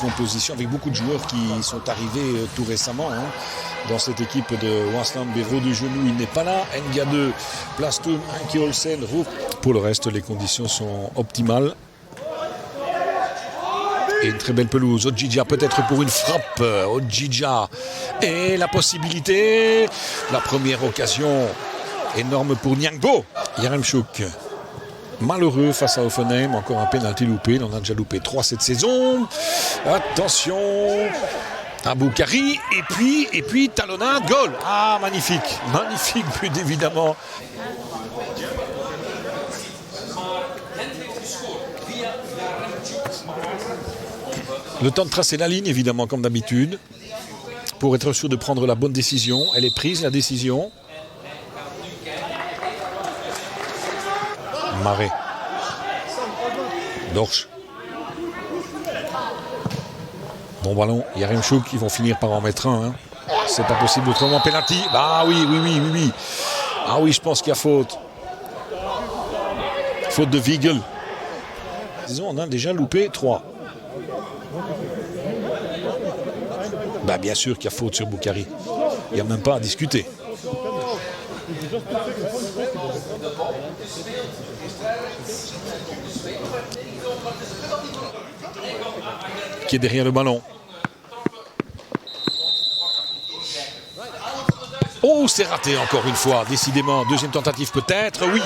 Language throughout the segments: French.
Composition avec beaucoup de joueurs qui sont arrivés tout récemment dans cette équipe de Waasland. Béraud du genou, il n'est pas là. Nga2, Plastum, Anki Olsen, Rouf. Pour le reste, les conditions sont optimales. Et une très belle pelouse. Ojija peut-être pour une frappe. Ojija. Et la possibilité. La première occasion énorme pour Niangbo. Yaremchuk. Malheureux face à Offenheim, encore un pénalty loupé, il en a déjà loupé 3 cette saison. Attention à Boukari, et puis talonnade, goal. Ah, magnifique, magnifique but évidemment. Le temps de tracer la ligne évidemment comme d'habitude, pour être sûr de prendre la bonne décision. Elle est prise la décision. Marais. Dorsch. Bon ballon, Yaremchuk, ils vont finir par en mettre un. C'est pas possible autrement. Penalty. Ah oui. Ah oui, je pense qu'il y a faute. Faute de Wiegel. Disons, on a déjà loupé 3. Bah bien sûr qu'il y a faute sur Boukari. Il n'y a même pas à discuter. Qui est derrière le ballon. Oh, c'est raté encore une fois, décidément. Deuxième tentative peut-être, oui.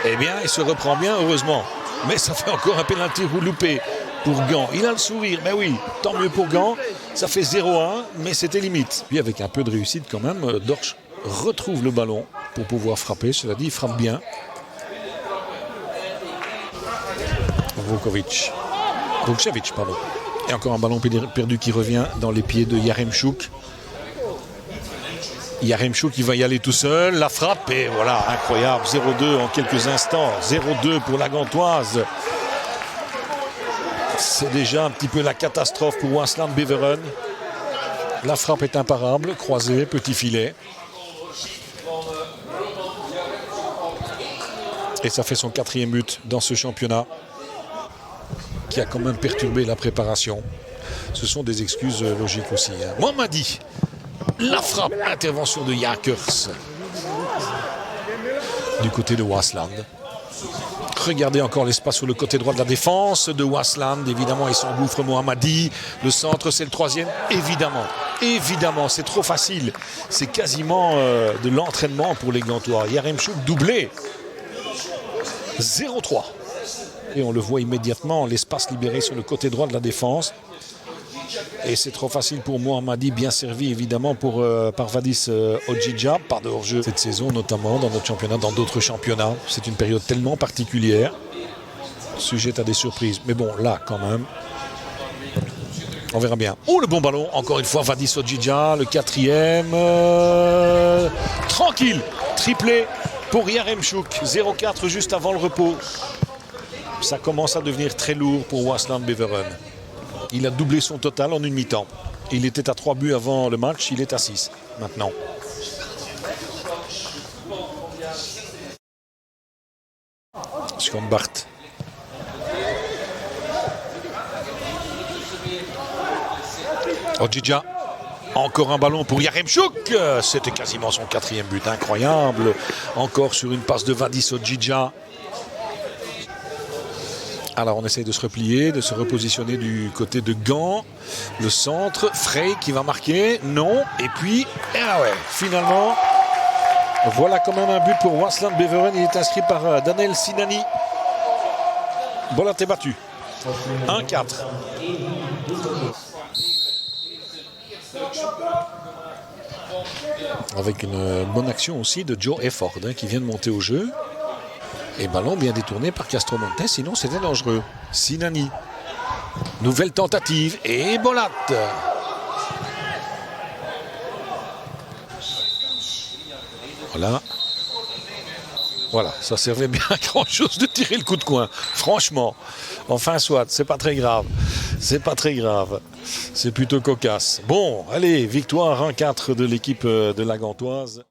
Eh bien, il se reprend bien, heureusement. Mais ça fait encore un pénalty loupé pour Gand. Il a le sourire, mais oui, tant mieux pour Gand. Ça fait 0-1, mais c'était limite. Puis avec un peu de réussite quand même, Dorsch retrouve le ballon pour pouvoir frapper. Cela dit, il frappe bien. Vukcevic, pardon. Et encore un ballon perdu qui revient dans les pieds de Yaremchuk. Yaremchuk, il va y aller tout seul. La frappe, et voilà, incroyable. 0-2 en quelques instants. 0-2 pour la Gantoise. C'est déjà un petit peu la catastrophe pour Waasland Beveren. La frappe est imparable. Croisé, petit filet. Et ça fait son 4e but dans ce championnat, qui a quand même perturbé la préparation. Ce sont des excuses logiques aussi. Moi, m'a dit, la frappe, intervention de Jakers du côté de Waasland. Regardez encore l'espace sur le côté droit de la défense de Waasland. Évidemment, il s'engouffre Mohammadi. Le centre, c'est le 3e. Évidemment, c'est trop facile. C'est quasiment de l'entraînement pour les Gantois. Yaremchuk doublé. 0-3. Et on le voit immédiatement, l'espace libéré sur le côté droit de la défense. Et c'est trop facile pour Mohammadi, bien servi évidemment par Vadis Ojija, par de hors-jeu cette saison, notamment dans notre championnat, dans d'autres championnats. C'est une période tellement particulière, sujette à des surprises. Mais bon, là quand même, on verra bien. Oh, le bon ballon, encore une fois Vadis Ojija, le 4e. Tranquille, triplé pour Yaremchuk, 0-4 juste avant le repos. Ça commence à devenir très lourd pour Waasland Beveren. Il a doublé son total en une mi-temps. Il était à 3 buts avant le match, il est à 6 maintenant. Schoenbart. Ojija. Encore un ballon pour Yaremchuk. C'était quasiment son 4e but, incroyable. Encore sur une passe de Vadis Ojija. Alors on essaye de se replier, de se repositionner du côté de Gand. Le centre, Frey qui va marquer, non. Et puis, finalement, voilà quand même un but pour Waasland Beveren. Il est inscrit par Daniel Sinani. Bolat est battu. 1-4. Avec une bonne action aussi de Joe Efford qui vient de monter au jeu. Et ballon bien détourné par Castromonte, sinon c'était dangereux. Sinani. Nouvelle tentative. Et Bolat. Voilà, ça servait bien à grand chose de tirer le coup de coin. Franchement. Enfin soit, c'est pas très grave. C'est plutôt cocasse. Bon, allez, victoire 1-4 de l'équipe de la Gantoise.